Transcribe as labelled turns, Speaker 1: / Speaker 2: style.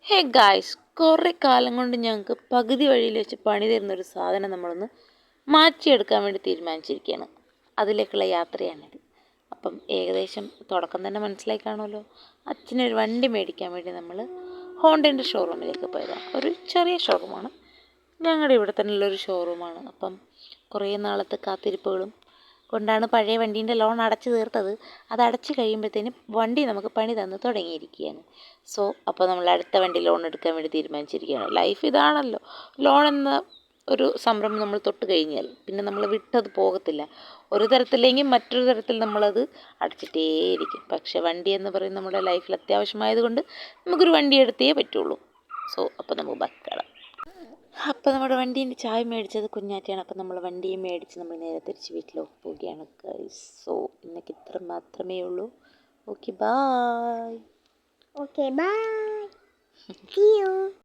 Speaker 1: Hey guys, കുറേ കാലം കൊണ്ട് ഞങ്ങൾക്ക് പകുതി വഴിയിൽ വെച്ച് പണി തരുന്നൊരു സാധനം നമ്മളൊന്ന് മാറ്റിയെടുക്കാൻ വേണ്ടി തീരുമാനിച്ചിരിക്കുകയാണ്. അതിലേക്കുള്ള യാത്രയാണിത്. അപ്പം ഏകദേശം തുടക്കം തന്നെ മനസ്സിലായി കാണുമല്ലോ. അച്ഛനൊരു വണ്ടി മേടിക്കാൻ വേണ്ടി നമ്മൾ ഹോണ്ടേൻ്റെ ഷോറൂമിലേക്ക് പോയതാണ്. ഒരു ചെറിയ ഷോറൂമാണ്, ഞങ്ങളുടെ ഇവിടെ തന്നെയുള്ളൊരു ഷോറൂമാണ്. അപ്പം കുറേ നാളത്തെ കാത്തിരിപ്പുകളും കൊണ്ടാണ് പഴയ വണ്ടീൻ്റെ ലോൺ അടച്ചു തീർത്തത്. അത് അടച്ചു കഴിയുമ്പോഴത്തേനും വണ്ടി നമുക്ക് പണി തന്ന് തുടങ്ങിയിരിക്കുകയാണ്. അപ്പോൾ നമ്മൾ അടുത്ത വണ്ടി ലോൺ എടുക്കാൻ വേണ്ടി തീരുമാനിച്ചിരിക്കുകയാണ്. ലൈഫ് ഇതാണല്ലോ, ലോൺ എന്ന ഒരു സംരംഭം നമ്മൾ തൊട്ട് കഴിഞ്ഞാൽ പിന്നെ നമ്മൾ വിട്ടത് പോകത്തില്ല. ഒരു തരത്തില്ലെങ്കിൽ മറ്റൊരു തരത്തിൽ നമ്മളത് അടച്ചിട്ടേയിരിക്കും. പക്ഷേ വണ്ടി എന്ന് പറയുന്നത് നമ്മുടെ ലൈഫിൽ അത്യാവശ്യമായതുകൊണ്ട് നമുക്കൊരു വണ്ടി എടുത്തേ പറ്റുള്ളൂ. അപ്പോൾ നമുക്ക് ബക്കണം. അപ്പോൾ നമ്മുടെ വണ്ടീൻ്റെ ചായ മേടിച്ചത് കുഞ്ഞാറ്റയാണ്. അപ്പോൾ നമ്മൾ വണ്ടിയും മേടിച്ച് നമ്മൾ നേരെ തിരിച്ച് വീട്ടിലേക്ക് പോവുകയാണ് ഗൈസ്. ഇന്നേക്ക് ഇത്ര മാത്രമേ ഉള്ളൂ. Okay, bye.
Speaker 2: Okay, bye. See you.